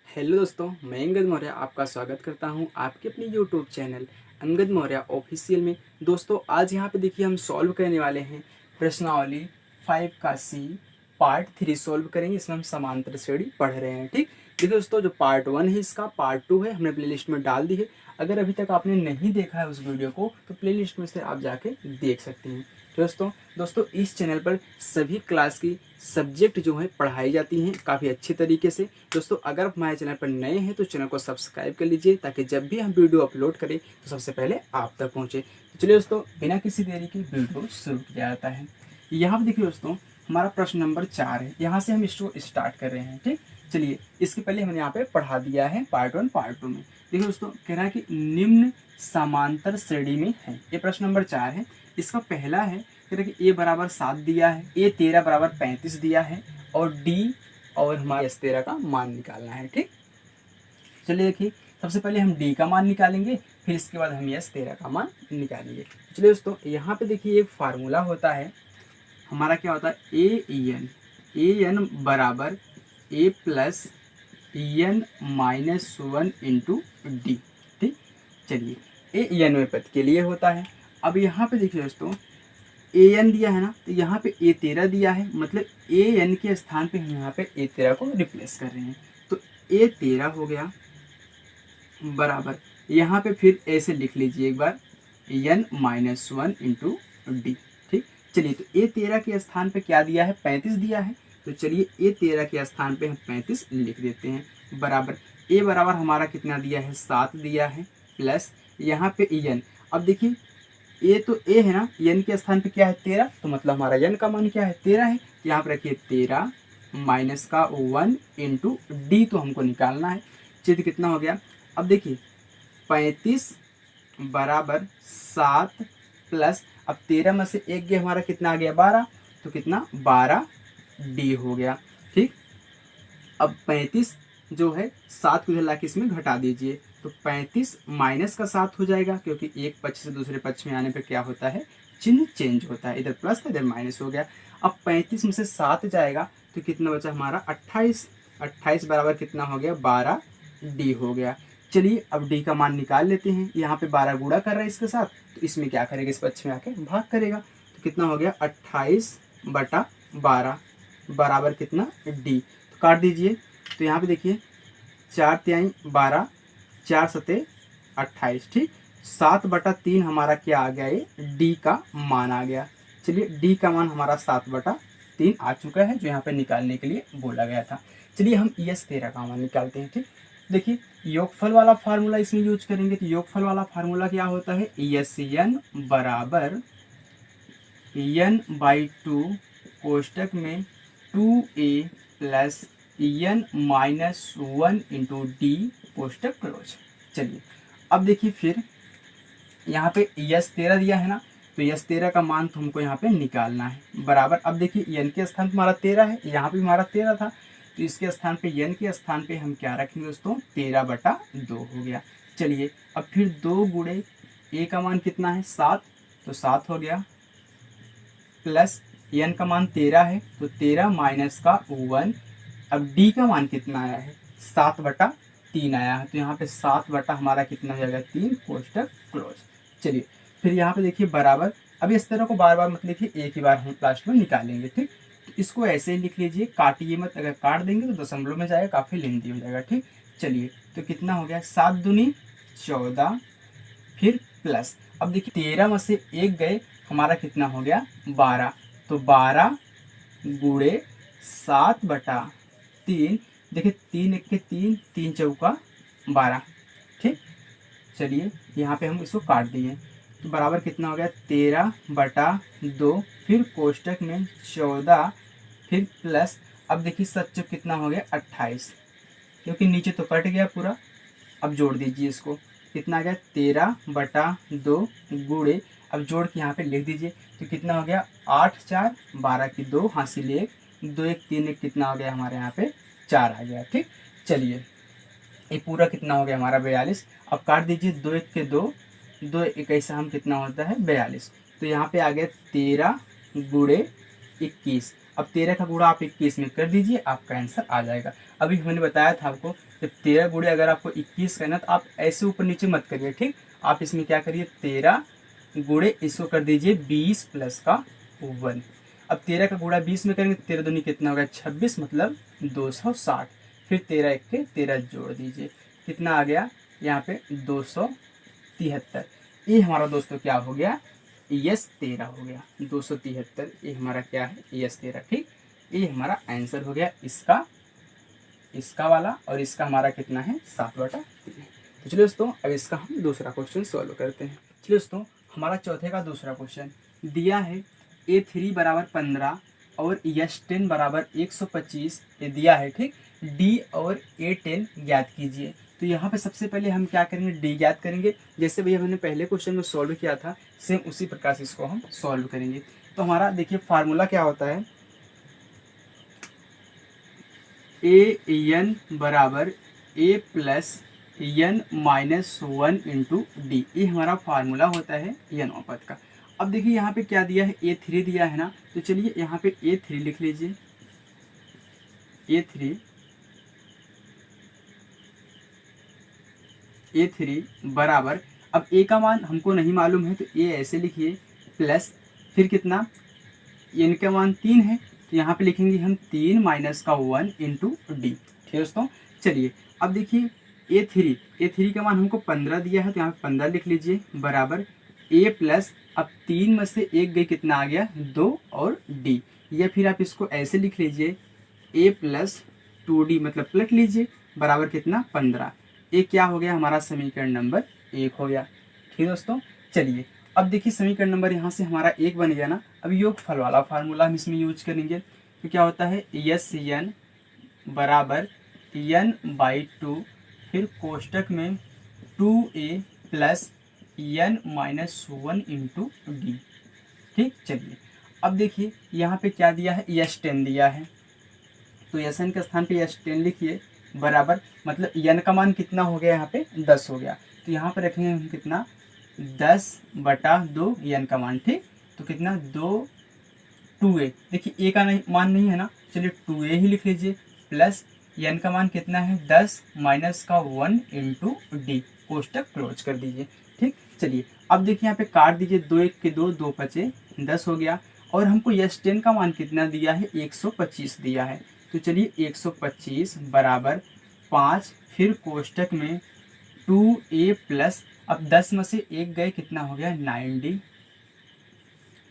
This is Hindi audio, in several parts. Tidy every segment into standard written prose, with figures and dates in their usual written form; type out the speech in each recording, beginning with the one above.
हेलो दोस्तों, मैं अंगद मौर्य आपका स्वागत करता हूं आपके अपने YouTube channel Angad Maurya official में। दोस्तों आज यहां पे देखिए हम सॉल्व करने वाले हैं प्रश्नावली 5 का सी पार्ट 3 सॉल्व करेंगे। इसमें हम समांतर श्रेणी पढ़ रहे हैं। ठीक, देखिए दोस्तों, जो पार्ट 1 है इसका पार्ट 2 है, हमने प्लेलिस्ट में डाल दी है। अगर अभी तक आपने नहीं देखा है उस वीडियो को तो प्लेलिस्ट में से आप जाके देख सकते हैं। दोस्तों इस चैनल पर सभी क्लास की सब्जेक्ट जो है पढ़ाई जाती हैं काफ़ी अच्छे तरीके से। दोस्तों अगर आप हमारे चैनल पर नए हैं तो चैनल को सब्सक्राइब कर लीजिए ताकि जब भी हम वीडियो अपलोड करें तो सबसे पहले आप तक पहुंचे। तो चलिए दोस्तों, बिना किसी देरी के वीडियो शुरू किया जाता है। यहाँ पर देखिए दोस्तों, हमारा प्रश्न नंबर 4 है। यहाँ से हम इसको स्टार्ट कर रहे हैं। ठीक, चलिए इसके पहले हमने यहाँ पे पढ़ा दिया है पार्ट 1 पार्ट 2 में। देखिए दोस्तों, कह रहा है कि निम्न समांतर श्रेणी में है। ये प्रश्न नंबर 4 है। इसका पहला है ए बराबर 7 दिया है, ए 13 बराबर 35 दिया है और डी और हमारा एस 13 का मान निकालना है। ठीक, चलिए देखिए, सबसे पहले हम डी का मान निकालेंगे, फिर इसके बाद हम एस 13 का मान निकालेंगे। चलिए दोस्तों, यहाँ पे देखिए एक फार्मूला होता है हमारा, क्या होता है ए एन बराबर a plus N minus 1 into d. ठीक, चलिए ए एन में पद के लिए होता है। अब यहाँ पे देखिए दोस्तों, ए एन दिया है ना, तो यहाँ पे ए 13 दिया है, मतलब ए एन के स्थान पे हम यहाँ पे ए 13 को रिप्लेस कर रहे हैं। तो ए 13 हो गया बराबर, यहाँ पे फिर ऐसे लिख लीजिए एक बार, एन माइनस 1 इंटू डी। ठीक, चलिए तो ए 13 के स्थान पे क्या दिया है, 35 दिया है। तो चलिए ए 13 के स्थान पे हम 35 लिख देते हैं बराबर, ए बराबर हमारा कितना दिया है, 7 दिया है, प्लस यहाँ पे एन। अब देखिए ए तो ए है ना, एन के स्थान पे क्या है, 13, तो मतलब हमारा एन का मान क्या है, 13 है। यहाँ पे रखिए 13 माइनस का 1 इंटू डी, तो हमको निकालना है। चित्र कितना हो गया, अब देखिए 35 बराबर 7 प्लस, अब 13 में से एक गया हमारा कितना आ गया, 12, तो कितना 12 डी हो गया। ठीक, अब 35 जो है 7 को ला के इसमें घटा दीजिए, तो 35 माइनस का 7 हो जाएगा, क्योंकि एक पक्ष से दूसरे पक्ष में आने पे क्या होता है, चिन्ह चेंज होता है, इधर प्लस था इधर माइनस हो गया। अब 35 में से 7 जाएगा तो कितना बचा हमारा 28, 28 बराबर कितना हो गया, 12 डी हो गया। चलिए अब डी का मान निकाल लेते हैं। यहाँ पे 12 गुणा कर रहा है इसके साथ, तो इसमें क्या करेगा, इस पक्ष में आके भाग करेगा, तो कितना हो गया 28 बटा 12 बराबर कितना, डी। तो काट दीजिए, तो यहाँ पे देखिए 4 तिहाई 12, 4 सते 28। ठीक, 7/3 हमारा क्या आ गया, ये डी का मान आ गया। चलिए डी का मान हमारा 7/3 आ चुका है, जो यहाँ पे निकालने के लिए बोला गया था। चलिए हम एस 13 का मान निकालते हैं। ठीक, देखिए योगफल वाला फार्मूला इसमें यूज करेंगे, तो योगफल वाला फार्मूला क्या होता है, एस एन बराबर n/2 कोष्टक में 2a plus N minus 1 into d कोष्टक क्लोज। चलिए अब देखिए, फिर यहाँ पे यस 13 दिया है ना, तो यस 13 का मान तो हमको यहाँ पे निकालना है बराबर। अब देखिए एन के स्थान पर हमारा 13 है, यहाँ पे हमारा 13 था, तो इसके स्थान पे एन के स्थान पे हम क्या रखेंगे दोस्तों, 13/2 हो गया। चलिए अब फिर 2 गुणे ए का मान कितना है, 7, तो 7 हो गया, प्लस एन का मान 13 है, तो 13 माइनस का 1। अब डी का मान कितना आया है, 7/3 आया है, तो यहाँ पे 7 बटा हमारा कितना हो जाएगा, 3 कोष्टक क्लोज। चलिए फिर यहाँ पे देखिए बराबर, अब इस तरह को बार बार मत लिखिए, एक ही बार हम लास्ट में निकालेंगे। ठीक, तो इसको ऐसे ही लिख लीजिए, काटिए मत, अगर काट देंगे तो दशमलव में जाएगा, काफ़ी लेंथी हो जाएगा। ठीक, चलिए तो कितना हो गया, 7 दूनी 14, फिर प्लस, अब देखिए 13 में से एक गए, हमारा कितना हो गया 12, तो 12 गुणे 7/3, देखिए 3 1 के 3, 3 चौका 12। ठीक, चलिए यहाँ पे हम इसको काट दिए, तो बराबर कितना हो गया 13/2, फिर कोष्टक में 14, फिर प्लस, अब देखिए 7 कितना हो गया 28, क्योंकि नीचे तो कट गया पूरा। अब जोड़ दीजिए इसको, कितना आ गया 13/2 गुणे, अब जोड़ के यहाँ पे लिख दीजिए, तो कितना हो गया 8 4 12 की 2, हासिल 1, 2 1 3 1, कितना हो गया हमारे यहाँ पे 4 आ गया। ठीक, चलिए ये पूरा कितना हो गया हमारा 42। अब काट दीजिए, 2 1 के 2, 2 21 हम कितना होता है 42, तो यहाँ पे आ गया 13 गुणे 21। अब 13 का गुणा आप 21 में कर दीजिए, आपका आंसर आ जाएगा। अभी हमने बताया था आपको, जब 13 गुणे अगर आपको 21 करना तो आप ऐसे ऊपर नीचे मत करिए, ठीक। आप इसमें क्या करिए, 13 गुणे इसको कर दीजिए 20 प्लस का 1। अब 13 का गुणा 20 में करेंगे, 13 दूनी कितना होगा 26, मतलब 260। फिर 13 एक के 13 जोड़ दीजिए, कितना आ गया यहाँ पे 273। ये हमारा दोस्तों क्या हो गया, यस 13 हो गया। 273 ये हमारा क्या है, यस 13, ठीक। ये हमारा आंसर हो गया इसका, इसका वाला, और इसका हमारा कितना है 7/3। तो चलिए दोस्तों, अब इसका हम दूसरा क्वेश्चन सॉल्व करते हैं। चलिए दोस्तों, हमारा चौथे का दूसरा क्वेश्चन दिया है A3 बराबर 15 और S10 बराबर 125 ये दिया है, ठीक। D और A10 ज्ञात कीजिए। तो यहाँ पे सबसे पहले हम क्या करेंगे, D ज्ञात करेंगे। जैसे भैया हमने पहले क्वेश्चन में सॉल्व किया था, सेम उसी प्रकार से इसको हम सॉल्व करेंगे। तो हमारा देखिए फार्मूला क्या होता है, AN बराबर A plus N minus 1 into d, ये हमारा फार्मूला होता है एन औपत का। अब देखिए यहाँ पे क्या दिया है, A3 दिया है ना, तो चलिए यहाँ पे A3 लिख लीजिए। A3 बराबर, अब A का मान हमको नहीं मालूम है तो A ऐसे लिखिए, प्लस फिर कितना, N का मान 3 है तो यहाँ पे लिखेंगे हम 3 माइनस का 1 इंटू डी, ठीक है दोस्तों। चलिए अब देखिए A3 का मान हमको 15 दिया है तो यहाँ पे 15 लिख लीजिए, बराबर A प्लस, अब 3 में से 1 गई, कितना आ गया 2 और D, या फिर आप इसको ऐसे लिख लीजिए A प्लस 2D, मतलब पलट लीजिए, बराबर कितना 15। ये क्या हो गया हमारा समीकरण नंबर 1 हो गया, ठीक है दोस्तों। चलिए अब देखिए समीकरण नंबर यहाँ से हमारा 1 बन गया ना। अब योगफल वाला फार्मूला हम इसमें यूज करेंगे, तो क्या होता है यस एन बराबर n/2, फिर कोष्टक में 2a plus n minus 1 into d, ठीक। चलिए अब देखिए यहाँ पे क्या दिया है, S10 दिया है, तो Sn के स्थान पे S10 लिखिए, बराबर, मतलब n का मान कितना हो गया यहाँ पे 10 हो गया, तो यहाँ पे रखेंगे हम कितना 10/2 n का मान, ठीक। तो कितना 2a, देखिए a का मान नहीं है ना, चलिए 2a ही लिख लीजिए, प्लस n का मान कितना है 10 माइनस का 1 इंटू डी, कोष्टक क्लोज कर दीजिए, ठीक। चलिए अब देखिए यहाँ पे काट दीजिए, 2 1 के 2, 2 5 10 हो गया, और हमको S10 का मान कितना दिया है 125 दिया है, तो चलिए 125 बराबर 5, फिर कोष्टक में 2a प्लस, अब 10 में से 1 गए, कितना हो गया 9D,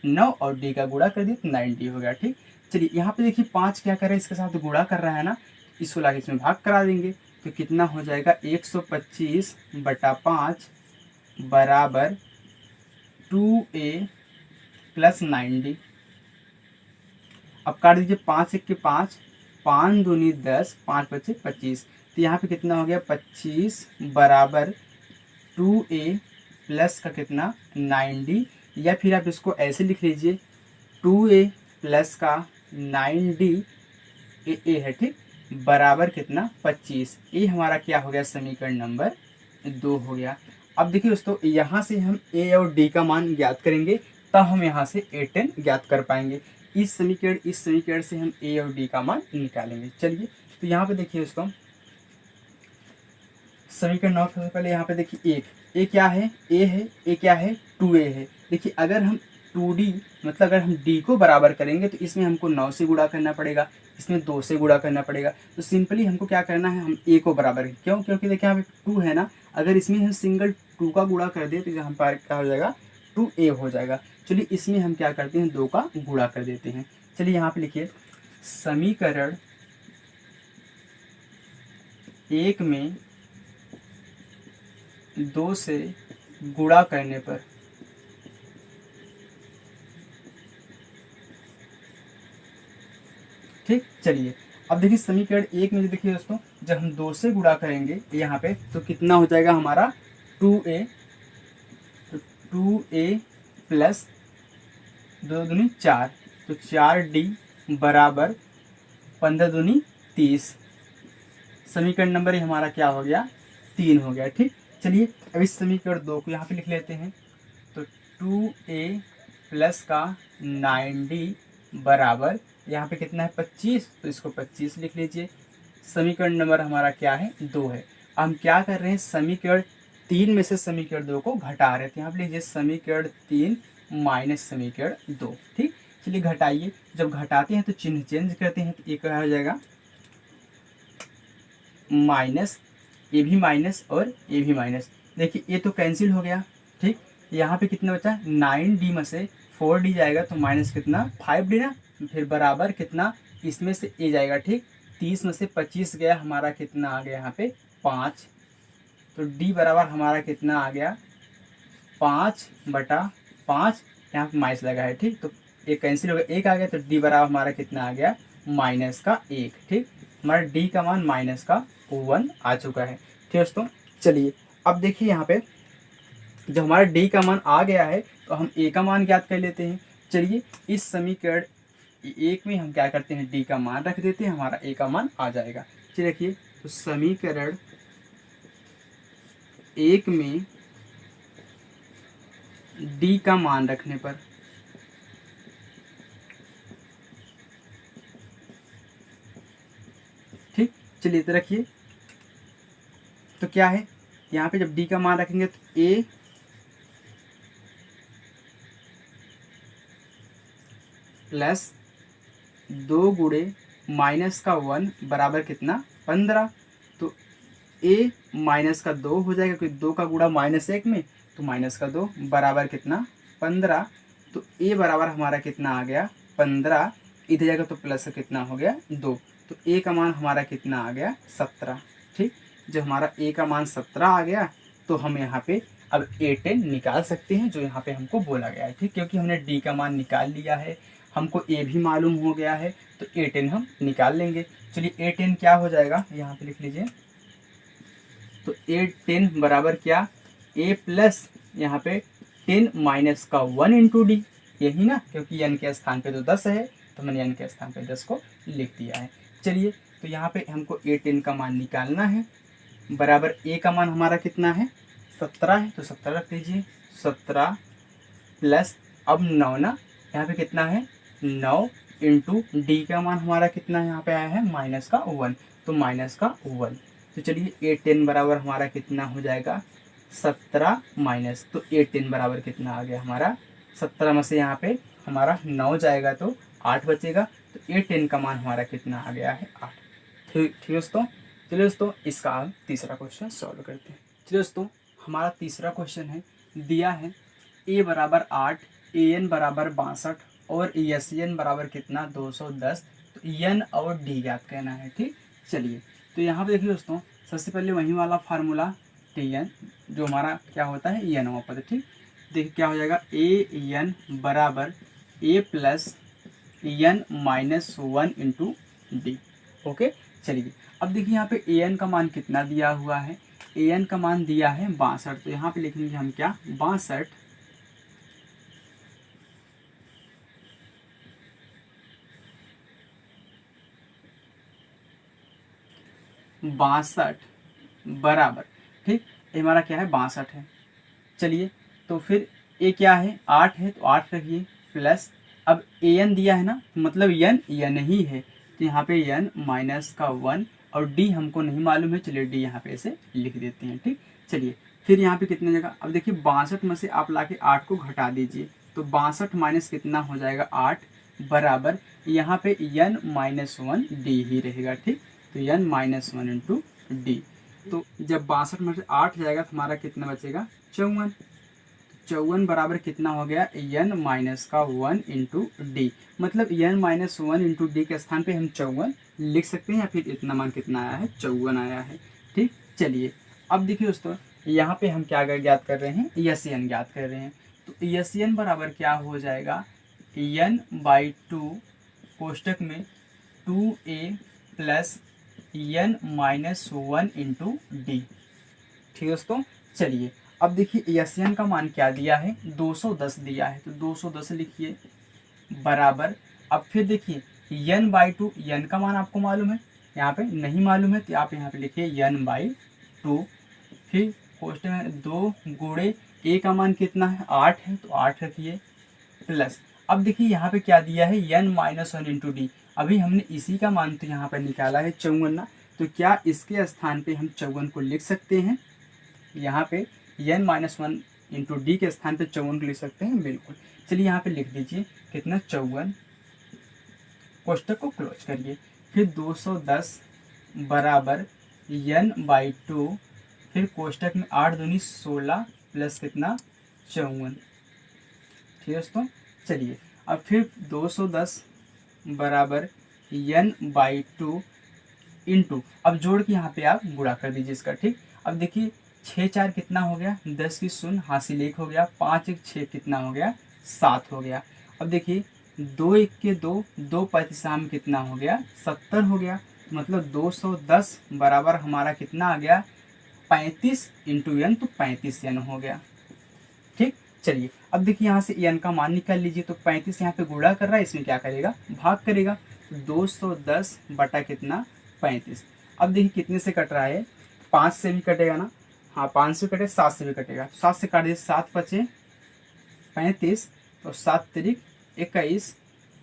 9 और d का गुणा कर दिए तो 9D हो गया, ठीक। चलिए यहाँ पे देखिए 5 क्या कर रहा है, इसके साथ गुणा कर रहा है ना, इसको लाके इसमें भाग करा देंगे, तो कितना हो जाएगा 125/5 बराबर 2a प्लस 9D। अब काट दीजिए, 5 1 के 5, 5 दूनी 10, 5 बचे 25, तो यहाँ पे कितना हो गया 25 बराबर 2a प्लस का कितना 9D, या फिर आप इसको ऐसे लिख लीजिए 2a प्लस का 9D ए है, ठीक, बराबर कितना 25। ये हमारा क्या हो गया समीकरण नंबर 2 हो गया। अब देखिए दोस्तों, यहाँ से हम a और d का मान ज्ञात करेंगे, तब हम यहाँ से A10 ज्ञात कर पाएंगे। इस समीकरण से हम a और d का मान निकालेंगे। चलिए तो यहाँ पे देखिए दोस्तों, समीकरण 9 सबसे पहले यहाँ पे देखिए a क्या है, a है, a क्या है 2a है। देखिए अगर हम 2d, मतलब अगर हम d को बराबर करेंगे तो इसमें हमको 9 से गुणा करना पड़ेगा, इसमें 2 से गुणा करना पड़ेगा, तो सिंपली हमको क्या करना है, हम a को बराबर, क्यों, क्योंकि देखिए यहाँ पे 2 है ना, अगर इसमें हम सिंगल 2 का गुणा कर दे तो यहाँ पर क्या हो जाएगा 2a हो जाएगा। चलिए इसमें हम क्या करते हैं 2 का गुणा कर देते हैं। चलिए यहाँ पे लिखिए समीकरण 1 में 2 से गुणा करने पर ठीक। चलिए अब देखिए समीकरण 1 में देखिए दोस्तों, जब हम 2 से गुणा करेंगे यहाँ पे तो कितना हो जाएगा हमारा 2a, तो 2a प्लस 2 दूनी 4, तो 4d बराबर 15 दूनी 30। समीकरण नंबर ये हमारा क्या हो गया 3 हो गया, ठीक। चलिए अब इस समीकरण 2 को यहाँ पे लिख लेते हैं, तो 2a प्लस का 9d बराबर यहाँ पे कितना है 25, तो इसको 25 लिख लीजिए। समीकरण नंबर हमारा क्या है, 2 है। हम क्या कर रहे हैं, समीकरण 3 में से समीकरण 2 को घटा रहे थे। यहाँ पे लीजिए समीकरण 3 माइनस समीकरण 2। ठीक, चलिए घटाइए। जब घटाते हैं तो चिन्ह चेंज करते हैं, तो ये क्या हो जाएगा, माइनस, ये भी माइनस और ये भी माइनस। देखिए ये तो कैंसिल हो गया। ठीक, यहाँ पे कितना बचा, 9d में से 4d जाएगा तो माइनस कितना, 5d ना, फिर बराबर कितना, इसमें से ए जाएगा। ठीक, 30 में से 25 गया, हमारा कितना आ गया यहाँ पे 5। तो d बराबर हमारा कितना आ गया, 5/5। यहाँ पे माइनस लगा है। ठीक, तो एक कैंसिल हो गया, एक आ गया, तो d बराबर हमारा कितना आ गया, -1। ठीक, हमारा d का मान -1 आ चुका है। ठीक दोस्तों, चलिए अब देखिए यहाँ पे जब हमारा d का मान आ गया है तो हम a का मान ज्ञात कर लेते हैं। चलिए इस समीकरण 1 में हम क्या करते हैं, d का मान रख देते हैं, हमारा a का मान आ जाएगा। चलिए देखिए, तो समीकरण 1 में d का मान रखने पर ठीक, चलिए तो रखिए, तो क्या है यहाँ पे जब d का मान रखेंगे तो a प्लस 2 गुणे -1 बराबर कितना, 15। तो a -2 हो जाएगा, क्योंकि 2 का गुणा -1 में, तो -2 बराबर कितना, 15। तो a बराबर हमारा कितना आ गया, 15। इधर जाएगा तो प्लस कितना हो गया, 2। तो a का मान हमारा कितना आ गया, 17। ठीक, जब हमारा a का मान 17 आ गया तो हम यहाँ पे अब a10 निकाल सकते हैं, जो यहाँ पे हमको बोला गया है। ठीक, क्योंकि हमने d का मान निकाल लिया है, हमको a भी मालूम हो गया है, तो a10 हम निकाल लेंगे। चलिए a10 क्या हो जाएगा, यहाँ पे लिख लीजिए। तो a10 बराबर क्या, a प्लस यहाँ पे 10 माइनस का 1 इंटू डी, यही ना, क्योंकि n के स्थान पे तो 10 है, तो मैंने n के स्थान पे 10 को लिख दिया है। चलिए, तो यहाँ पे हमको a10 का मान निकालना है, बराबर a का मान हमारा कितना है, 17 है, तो 17 रख दीजिए। 17 प्लस, अब 9 ना, यहाँ पे कितना है, 9 इंटू डी का मान हमारा कितना यहाँ पे आया है, -1, तो -1। तो चलिए a10 बराबर हमारा कितना हो जाएगा, 17 माइनस, तो a10 बराबर कितना आ गया हमारा, 17 में से यहाँ पे हमारा 9 जाएगा तो 8 बचेगा, तो a10 का मान हमारा कितना आ गया है, 8। ठीक ठीक दोस्तों, चलिए दोस्तों इसका हम तीसरा क्वेश्चन सॉल्व करते हैं। चलिए दोस्तों, हमारा तीसरा क्वेश्चन है, दिया है a बराबर 8, an बराबर 62 और SN बराबर कितना, 210। तो n और d ज्ञात करना है। ठीक, चलिए तो यहाँ पे देखिए दोस्तों, सबसे पहले वही वाला फार्मूला Tn, जो हमारा क्या होता है, n होगा पता। ठीक, देखिए क्या हो जाएगा, an बराबर a plus n -1 into D. Okay, चलिए अब देखिए यहाँ पे an का मान कितना दिया हुआ है, an का मान दिया है 62। तो यहाँ पे लिखेंगे हम क्या, 62 बराबर, ठीक, ये हमारा क्या है, 62 है। चलिए, तो फिर ए क्या है, 8 है, तो 8 रखिए, प्लस अब an दिया है ना, मतलब n ही है, तो यहाँ पे n -1 और d हमको नहीं मालूम है। चलिए d यहाँ पे ऐसे लिख देते हैं। ठीक, चलिए फिर यहाँ पे कितने जगह, अब देखिए 62 में से आप लाके 8 को घटा दीजिए, तो 62 माइनस कितना हो जाएगा, 8 बराबर यहाँ पे n -1 d ही रहेगा। ठीक, तो n -1 इंटू डी। तो जब 62 में से 8 जाएगा तो हमारा कितना बचेगा, 54। 54 बराबर कितना हो गया, n-1 इंटू डी, मतलब n-1 इंटू डी के स्थान पे हम 54 लिख सकते हैं, या फिर इतना मान कितना आया है, 54 आया है। ठीक, चलिए अब देखिए दोस्तों, यहाँ पे हम क्या ज्ञात कर रहे हैं, SN ज्ञात कर रहे हैं। तो SN बराबर क्या हो जाएगा, n/2 कोष्टक में 2a plus n-1 into d. ठीक दोस्तों, चलिए अब देखिए SN का मान क्या दिया है, 210 दिया है, तो 210 लिखिए, बराबर, अब फिर देखिए n/2, n का मान आपको मालूम है, यहाँ पे नहीं मालूम है, तो आप यहाँ पे लिखिए n/2, फिर कोष्टक में 2 गुणे a का मान कितना है, 8 है, तो 8 रखिए, प्लस अब देखिए यहाँ पे क्या दिया है, n -1 इंटू डी। अभी हमने इसी का मान तो यहाँ पर निकाला है 54 ना, तो क्या इसके स्थान पे हम 54 को लिख सकते हैं? यहाँ पे n-1 इंटू डी के स्थान पे 54 को लिख सकते हैं, बिल्कुल। चलिए यहाँ पे लिख दीजिए कितना 54, कोष्टक को क्लोज करिए, फिर 210 बराबर n/2, फिर कोष्टक में 8 दूनी 16 प्लस कितना 54। ठीक है दोस्तों, चलिए अब फिर 210 बराबर n/2 इंटू, अब जोड़ के यहाँ पे आप गुणा कर दीजिए इसका। ठीक, अब देखिए 6×4 कितना हो गया 10 की शून्य, हासिल 1 हो गया, 5×1 6 कितना हो गया 7 हो गया। अब देखिए 2×1 के 2, 2×5 कितना हो गया 70 हो गया, मतलब 210 बराबर हमारा कितना आ गया 35 इंटू n, तो 35 n हो गया। ठीक, चलिए अब देखिए यहाँ से n का मान निकाल लीजिए, तो 35 यहाँ पे गुणा कर रहा है, इसमें क्या करेगा भाग करेगा, 210 बटा कितना 35। अब देखिए कितने से कट रहा है, 5 से भी कटेगा ना, हाँ 5 से कटे, 7 से भी कटेगा, 7 से काट दीजिए, 7 बचे 35, तो 7 तिरिक 21,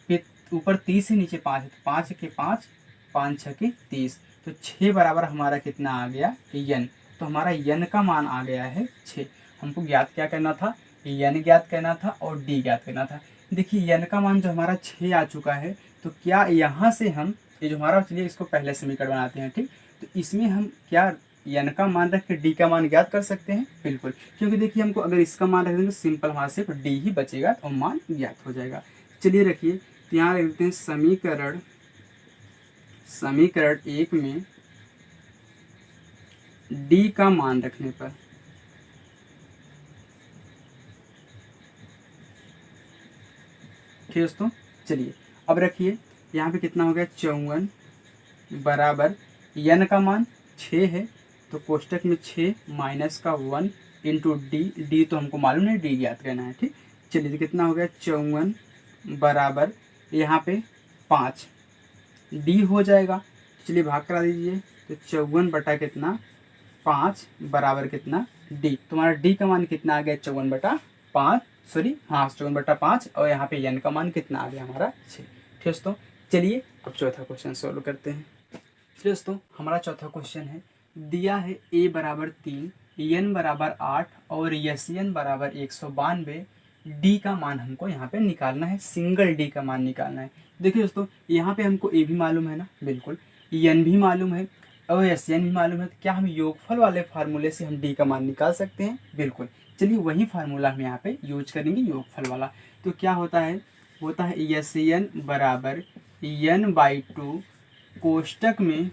फिर ऊपर 30 है नीचे 5 है, तो 5 के 5, 5 6 के 30, तो 6 बराबर हमारा कितना आ गया n, तो हमारा n का मान आ गया है 6। हमको ज्ञात क्या करना था, n ज्ञात करना था और d ज्ञात करना था। देखिए n का मान जो हमारा 6 आ चुका है, तो क्या यहाँ से हम ये जो हमारा, चलिए इसको पहले समीकरण बनाते हैं। ठीक, तो इसमें हम क्या n का मान रख के d का मान ज्ञात कर सकते हैं, बिल्कुल, क्योंकि देखिए हमको अगर इसका मान रख देंगे सिंपल हमारा सिर्फ d ही बचेगा और मान ज्ञात हो जाएगा। चलिए रखिए, तो यहाँ लिखते हैं समीकरण 1 में d का मान रखने पर, ठीक दोस्तों, चलिए अब रखिए यहाँ पे कितना हो गया 54 बराबर n का मान 6 है, तो कोष्टक में 6 माइनस का 1 इंटू डी तो हमको मालूम नहीं, डी ज्ञात करना है। ठीक, चलिए तो कितना हो गया 54 बराबर यहाँ पे 5, डी हो जाएगा, चलिए भाग करा दीजिए, तो 54 बटा कितना 5 बराबर कितना डी, तुम्हारा डी का मान कितना आ गया 54 बटा 5, सॉरी हाँ 54 बटा 5, और यहाँ पे n का मान कितना आ गया हमारा 6। ठीक दोस्तों, चलिए अब चौथा क्वेश्चन सॉल्व करते हैं। चलिए दोस्तों, हमारा चौथा क्वेश्चन है, दिया है a बराबर 3, n बराबर 8 और n बराबर 192, d का मान हमको यहाँ पे निकालना है, सिंगल d का मान निकालना है। देखिए दोस्तों, यहाँ पे हमको a भी मालूम है ना, बिल्कुल, n भी मालूम है और n भी मालूम है, तो क्या हम योगफल वाले फार्मूले से हम d का मान निकाल सकते हैं, बिल्कुल। चलिए वही फार्मूला हम यहाँ पे यूज करेंगे, योगफल वाला। तो क्या होता है n बराबर n/2 कोष्टक में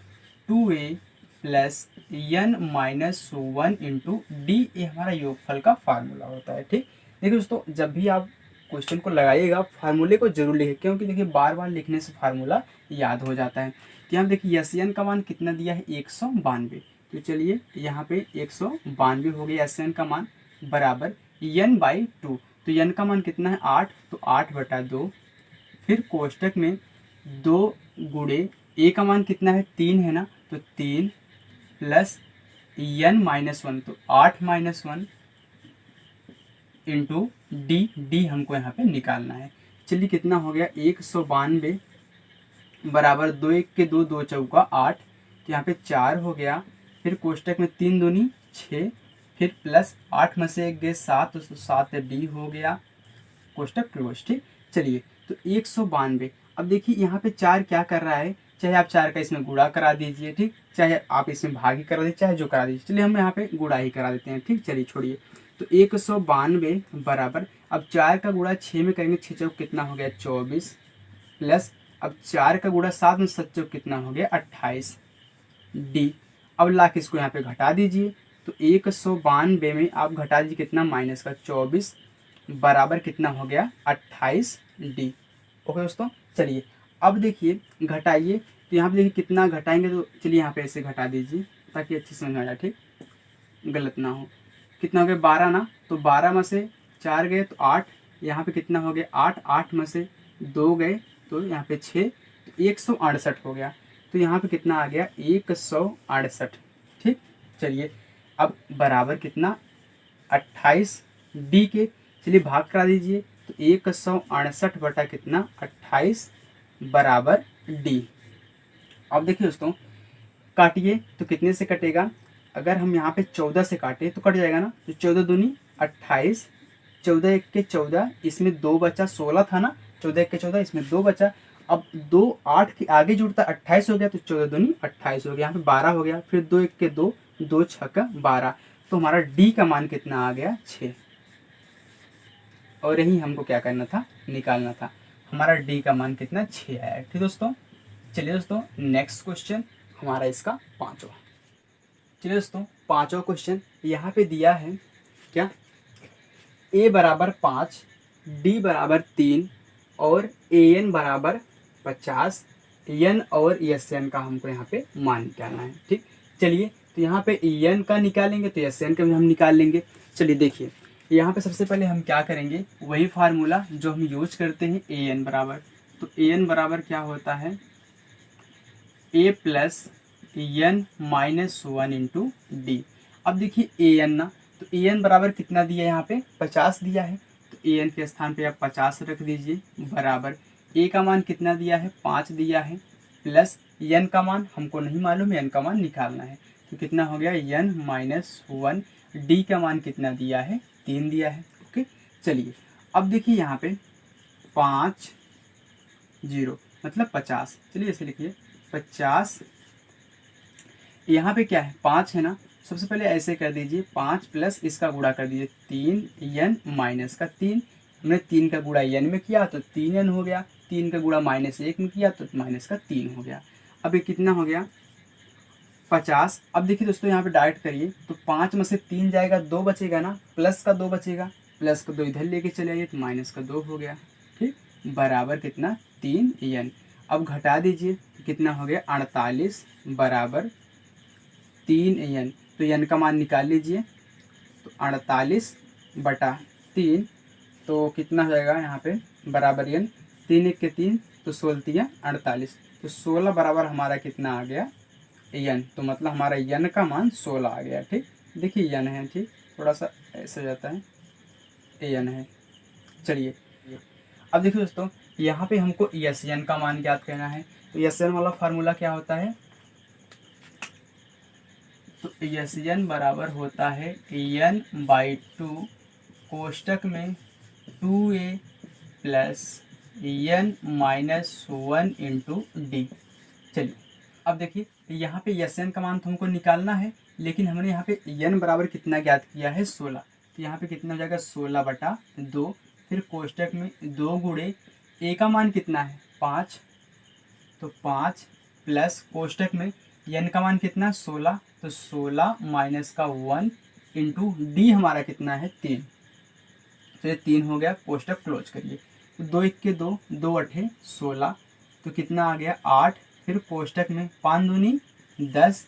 2a plus n-1 into d, ये हमारा योगफल का फार्मूला होता है। ठीक, देखिए दोस्तों, जब भी आप क्वेश्चन को लगाइएगा फार्मूले को जरूर लिखें, क्योंकि देखिए बार बार लिखने से फार्मूला याद हो जाता है। तो यहाँ देखिए n का मान कितना दिया है 192, तो चलिए यहाँ पे 192 हो गया n का मान, बराबर n/2, तो n का मान कितना है 8, तो 8/2, फिर कोष्टक में 2 गुणे a का मान कितना है 3 है ना, तो 3 प्लस n-1, तो 8-1 इंटू डी हमको यहाँ पे निकालना है। चलिए कितना हो गया 192 बराबर 2×1 के 2, 2 चौका 8, तो यहाँ पे 4 हो गया, फिर कोष्टक में 3 दूनी 6, फिर प्लस 8 में से 1 गए 7, तो 7 डी हो गया, कोष्टक क्लोज। ठीक, चलिए तो 192, अब देखिए यहाँ पे 4 क्या कर रहा है, चाहे आप 4 का इसमें गुणा करा दीजिए, ठीक, चाहे आप इसमें भाग ही करा दीजिए, चाहे जो करा दीजिए, चलिए हम यहाँ पे गुणा ही करा देते हैं। ठीक, चलिए छोड़िए, तो 192 बराबर, अब 4 का गुणा 6 में करेंगे, 6 चौक कितना हो गया 24, प्लस अब 4 का गुणा 7 में 7 चौक कितना हो गया 28 डी। अब ला के इसको यहाँ पे घटा दीजिए, तो 192 में आप घटा दीजिए कितना माइनस का 24 बराबर कितना हो गया 28 डी। ओके दोस्तों, चलिए अब देखिए घटाइए, तो यहाँ पे देखिए कितना घटाएंगे, तो चलिए यहाँ पे ऐसे घटा दीजिए ताकि अच्छी समझ में आ जाए, ठीक, गलत ना हो। कितना हो गया 12 ना, तो 12 में से 4 गए तो 8, यहाँ पे कितना हो गया 8, 8 में से 2 गए तो यहाँ पे 6, तो 168 हो गया, तो यहाँ पे कितना आ गया 168। ठीक, चलिए अब बराबर कितना 28 डी के, चलिए भाग करा दीजिए, तो 168 बटा कितना 28 बराबर डी। अब देखिए दोस्तों, काटिए तो कितने से कटेगा, अगर हम यहाँ पे 14 से काटे तो कट जाएगा ना, तो 14 दूनी 28, 14 एक के 14, इसमें 2 बचा, 16 था ना, 14 एक के 14, इसमें 2 बचा। अब 2 8 के आगे जुड़ता 28 हो गया, तो 14 दूनी 28 हो गया, यहाँ पे 12 हो गया, फिर 2 एक के 2, 2 छक्का 12, तो हमारा डी का मान कितना आ गया 6। और यही हमको क्या करना था, निकालना था। हमारा डी का मान कितना 6 आया। ठीक दोस्तों, चलिए दोस्तों नेक्स्ट क्वेश्चन हमारा इसका 5वां। चलिए दोस्तों 5वां क्वेश्चन यहाँ पे दिया है क्या, a बराबर 5, d बराबर 3 और an बराबर 50, n और sn का हमको यहाँ पे मान निकालना है। ठीक, चलिए तो यहाँ पे n का निकालेंगे तो sn का भी हम निकाल लेंगे। चलिए देखिए यहाँ पे सबसे पहले हम क्या करेंगे, वही फार्मूला जो हम यूज करते हैं, an बराबर, तो an बराबर क्या होता है, a plus n minus 1 into D. अब देखिए an ना, तो an बराबर कितना दिया है, यहाँ पे 50 दिया है, तो an के स्थान पे आप 50 रख दीजिए, बराबर a का मान कितना दिया है, 5 दिया है, प्लस n का मान हमको नहीं मालूम है, n का मान निकालना है, तो कितना हो गया n माइनस 1, d का मान कितना दिया है, 3 दिया है। ओके, चलिए अब देखिए यहाँ पे 5 0 मतलब 50, चलिए ऐसे लिखिए 50, यहाँ पे क्या है 5 है ना, सबसे पहले ऐसे कर दीजिए 5 प्लस इसका गुणा कर दीजिए 3 n माइनस का 3, हमने 3 का गुणा n में किया तो 3n हो गया, 3 का गुणा माइनस 1 में किया तो माइनस का 3 हो गया। अब ये कितना हो गया 50। अब देखिए दोस्तों यहाँ पे डायरेक्ट करिए तो 5 में से 3 जाएगा, 2 बचेगा ना, प्लस का 2 बचेगा, प्लस का 2 इधर लेके चले आइए तो माइनस का 2 हो गया। ठीक, बराबर कितना 3n। अब घटा दीजिए तो कितना हो गया 48 बराबर 3n, तो n का मान निकाल लीजिए, तो 48 बटा 3, तो कितना हो जाएगा यहाँ पे बराबर n, 3 1 के 3, तो 16 48, तो 16 बराबर हमारा कितना आ गया n, तो मतलब हमारा n का मान 16 आ गया। ठीक, देखिए n है, ठीक थोड़ा सा ऐसा जाता है, n है। चलिए अब देखिए दोस्तों यहाँ पे हमको n का मान ज्ञात करना है, तो n वाला फार्मूला क्या होता है, तो n बराबर होता है n/2 कोष्टक में 2a plus n minus 1 into D. चलिए अब देखिए यहाँ पे n का मान तो हमको निकालना है, लेकिन हमने यहाँ पे n बराबर कितना ज्ञात किया है 16, तो यहाँ पे कितना हो जाएगा 16 बटा 2, फिर कोष्टक में 2 गुणे a का मान कितना है 5, तो 5 प्लस कोष्टक में n का मान कितना 16, तो 16 माइनस का 1 इंटू डी हमारा कितना है 3, तो ये 3 हो गया, कोष्टक क्लोज करिए, 2 1 के 2, 2 8 16, तो कितना आ गया 8, फिर कोष्टक में 5 दूनी 10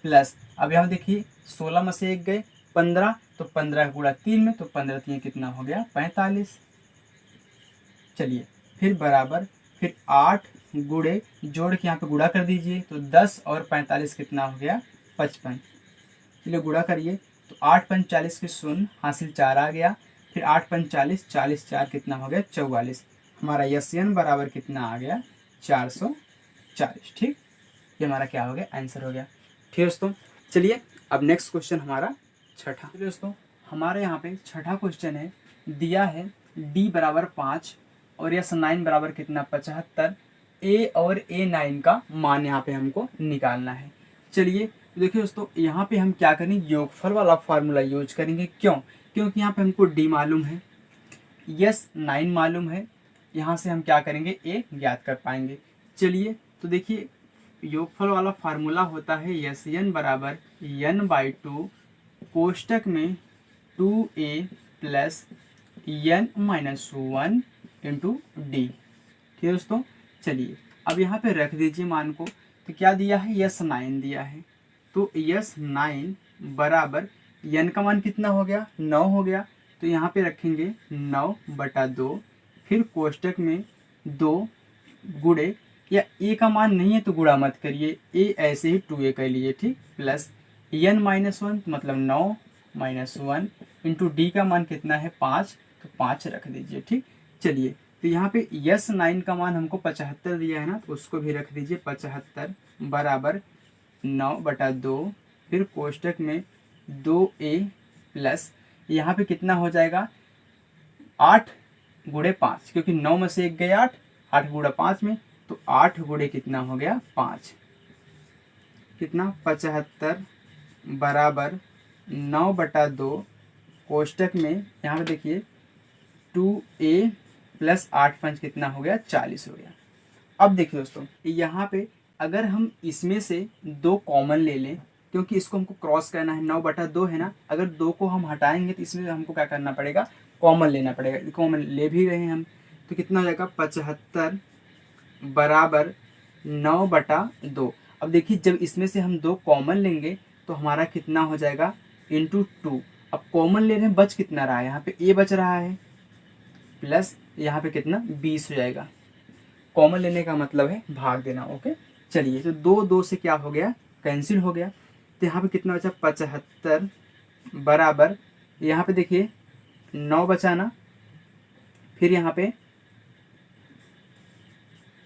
प्लस, अब यहाँ देखिए 16 में से 1 गए 15, तो 15 गुणा 3 में, तो 15 3 कितना हो गया 45। चलिए फिर बराबर, फिर 8 गुणे जोड़ के यहाँ पे गुणा कर दीजिए, तो 10 और 45 कितना हो गया 55। चलिए गुणा करिए, तो 8 5 40 के शून्य हासिल 4 आ गया, फिर 8 5 40, 40 4 कितना हो गया 44, हमारा n बराबर कितना आ गया 440। ठीक, ये हमारा क्या हो गया आंसर हो गया। ठीक दोस्तों, चलिए अब नेक्स्ट क्वेश्चन हमारा छठा। दोस्तों हमारे यहाँ पे छठा क्वेश्चन है, दिया है d बराबर 5 और s9 बराबर कितना 75, a और a9 का मान यहाँ पे हमको निकालना है। चलिए देखिए दोस्तों यहाँ पे हम क्या करेंगे, योगफल वाला फार्मूला यूज करेंगे। क्यों, क्योंकि यहाँ पे हमको d मालूम है, s9 मालूम है, यहाँ से हम क्या करेंगे a ज्ञात कर पाएंगे। चलिए तो देखिए योगफल वाला फार्मूला होता है Sn बराबर n/2 कोष्टक में 2a plus n minus 1 into d. ठीक है दोस्तों, चलिए अब यहाँ पे रख दीजिए मान को, तो क्या दिया है S9 दिया है, तो S9 बराबर n का मान कितना हो गया 9 हो गया, तो यहाँ पे रखेंगे 9 बटा 2, फिर कोष्टक में 2 गुणे, या a का मान नहीं है तो गुणा मत करिए, a ऐसे ही 2a कर लिए, ठीक, प्लस n माइनस 1 मतलब 9 माइनस 1 इंटू डी का मान कितना है 5, तो 5 रख दीजिए। ठीक, चलिए तो यहाँ पे S9 का मान हमको 75 दिया है ना, तो उसको भी रख दीजिए 75 बराबर 9/2, फिर कोष्टक में 2a प्लस यहाँ पे कितना हो जाएगा 8 गुणे 5, क्योंकि 9 में से 1 गए 8, 8 गुणा 5 में, तो 8 गुणे कितना हो गया 5, कितना 75 बराबर 9/2 कोष्टक में यहाँ पे देखिए 2a प्लस 8×5 कितना हो गया 40 हो गया। अब देखिए दोस्तों यहाँ पे अगर हम इसमें से 2 कॉमन ले लें, क्योंकि इसको हमको क्रॉस करना है, 9/2 है ना, अगर 2 को हम हटाएंगे तो इसमें हमको क्या करना पड़ेगा, कॉमन लेना पड़ेगा। कॉमन ले भी रहे हैं हम, तो कितना हो जाएगा 75 बराबर 9/2। अब देखिए जब इसमें से हम 2 कॉमन लेंगे तो हमारा कितना हो जाएगा इंटू 2। अब कॉमन ले रहे हैं, बच कितना रहा है, यहाँ पे a बच रहा है प्लस यहाँ पे कितना 20 हो जाएगा। कॉमन लेने का मतलब है भाग देना। ओके चलिए, तो 2 से क्या हो गया कैंसिल हो गया, तो यहाँ पे कितना बचा 75 बराबर, यहाँ पे देखिए 9 बचा ना, फिर यहाँ पे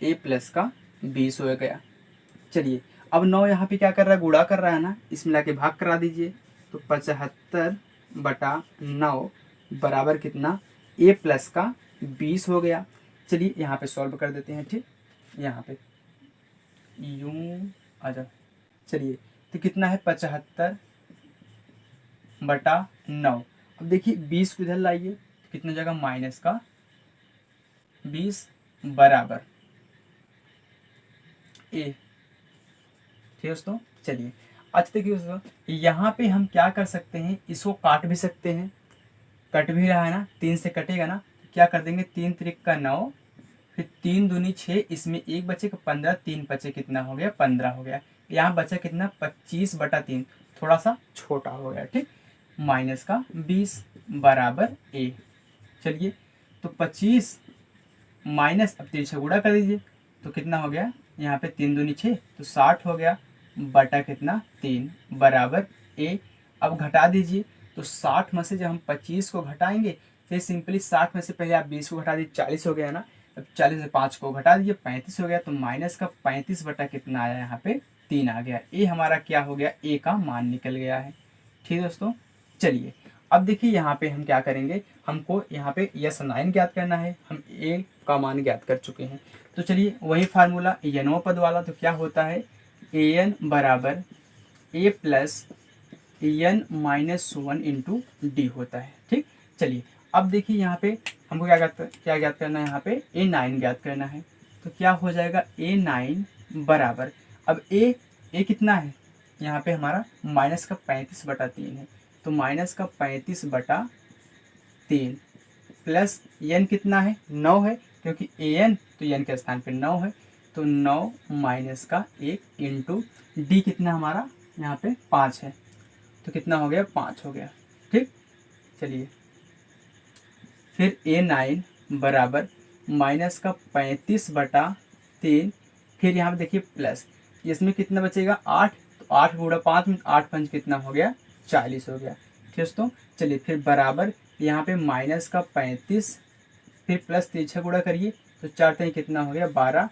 a प्लस का 20 हो गया। चलिए अब 9 यहाँ पे क्या कर रहा है, गुणा कर रहा है ना, इसमें लाके भाग करा दीजिए, तो 75/9 बराबर कितना a प्लस का 20 हो गया। चलिए यहाँ पे सॉल्व कर देते हैं। ठीक, यहाँ पे यूं आ जाओ। चलिए तो कितना है 75/9। अब देखिए 20 को इधर लाइए, तो कितना जगह माइनस का 20 बराबर a। ठीक दोस्तों, चलिए अच्छा देखिए दोस्तों, यहाँ पे हम क्या कर सकते हैं, इसको काट भी सकते हैं, कट भी रहा है ना, 3 से कटेगा ना, तो क्या कर देंगे 3 त्रिक का 9, फिर 3 दूनी 6, इसमें 1 बचेगा 15, 3 बचे कितना हो गया 15 हो गया। यहाँ बचा कितना 25/3, थोड़ा सा छोटा हो गया। ठीक, माइनस का 20 बराबर a। चलिए तो 25 माइनस, अब 3 से गुणा कर दीजिए, तो कितना हो गया, यहाँ पे 3 दूनी 6, तो 60 हो गया, बटा कितना 3 बराबर a। अब घटा दीजिए, तो 60 में से जब हम 25 को घटाएंगे, फिर सिंपली 60 में से पहले आप 20 को घटा दीजिए, 40 हो गया ना, अब 40 से 5 को घटा दीजिए 35 हो गया, तो माइनस का 35 बटा कितना आया, यहाँ पे 3 आ गया। ए हमारा क्या हो गया, ए का मान निकल गया है। ठीक है दोस्तों, चलिए अब देखिए यहाँ पे हम क्या करेंगे, हमको यहाँ पे यस 9 ज्ञात करना है, हम ए का मान ज्ञात कर चुके हैं, तो चलिए वही फार्मूला एनवा पद वाला, तो क्या होता है an बराबर a plus n-1 into D होता है। ठीक, चलिए अब देखिए यहाँ पे हमको क्या ज्ञात करना है, यहाँ पे a9 ज्ञात करना है, तो क्या हो जाएगा a9 बराबर, अब a कितना है, यहाँ पे हमारा माइनस का 35/3 है, तो माइनस का 35/3 प्लस n कितना है 9 है, क्योंकि an तो n के स्थान पे 9 है, तो 9 माइनस का 1 इंटू डी कितना हमारा यहाँ पे 5 है, तो कितना हो गया 5 हो गया। ठीक, चलिए फिर a9 बराबर माइनस का 35/3, फिर यहाँ पे देखिए प्लस, इसमें कितना बचेगा 8, तो 8 गुणा 5 में 8×5 कितना हो गया 40 हो गया। ठीक दोस्तों, चलिए फिर बराबर यहाँ पे माइनस का 35, फिर प्लस 3 गुणा करिए, तो 4 3 कितना हो गया 12,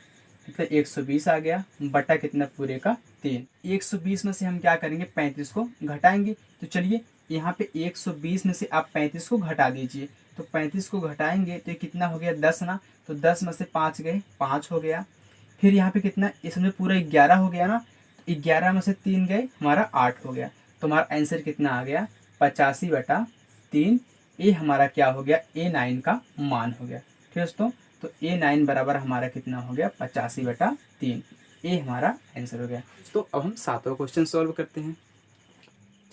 तो 120 आ गया, बटा कितना पूरे का 3। 120 में से हम क्या करेंगे 35 को घटाएंगे, तो चलिए यहाँ पे 120 में से आप 35 को घटा दीजिए, तो 35 को घटाएंगे तो ये कितना हो गया 10 ना, तो 10 में से 5 गए 5 हो गया, फिर यहाँ पे कितना, इसमें पूरा 11 हो गया ना, तो 11 में से 3 गए हमारा 8 हो गया, तो हमारा आंसर कितना आ गया 85/3। ये हमारा क्या हो गया a9 का मान हो गया। ठीक दोस्तों, तो a9 बराबर हमारा कितना हो गया 85/3, ये हमारा आंसर हो गया। तो अब हम 7वां क्वेश्चन सॉल्व करते हैं।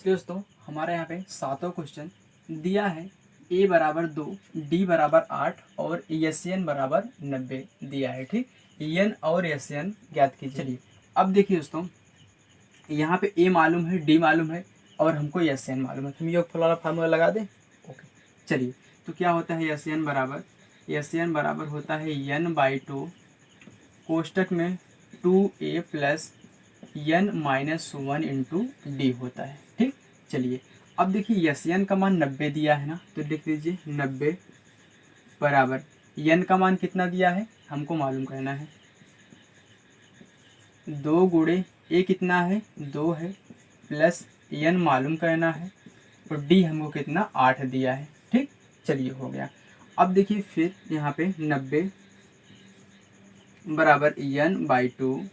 चलिए दोस्तों, हमारे यहाँ पे 7वां क्वेश्चन दिया है a बराबर 2, d बराबर 8 और SN बराबर 90 दिया है। ठीक, n और SN ज्ञात कीजिए। चलिए अब देखिए दोस्तों, यहाँ पे a मालूम है, d मालूम है और हमको SN मालूम है, तो हम योगफल वाला फार्मूला लगा दें। ओके चलिए, तो क्या होता है SN बराबर होता है n/2 कोष्टक में 2a plus n-1 into D होता है। ठीक, चलिए अब देखिए SN का मान 90 दिया है ना, तो लिख लीजिए 90 बराबर n का मान कितना दिया है हमको मालूम करना है, 2 गुणे ए कितना है 2 है, प्लस n मालूम करना है, और d हमको कितना 8 दिया है। ठीक, चलिए हो गया। अब देखिए फिर यहाँ पे 90 बराबर n/2,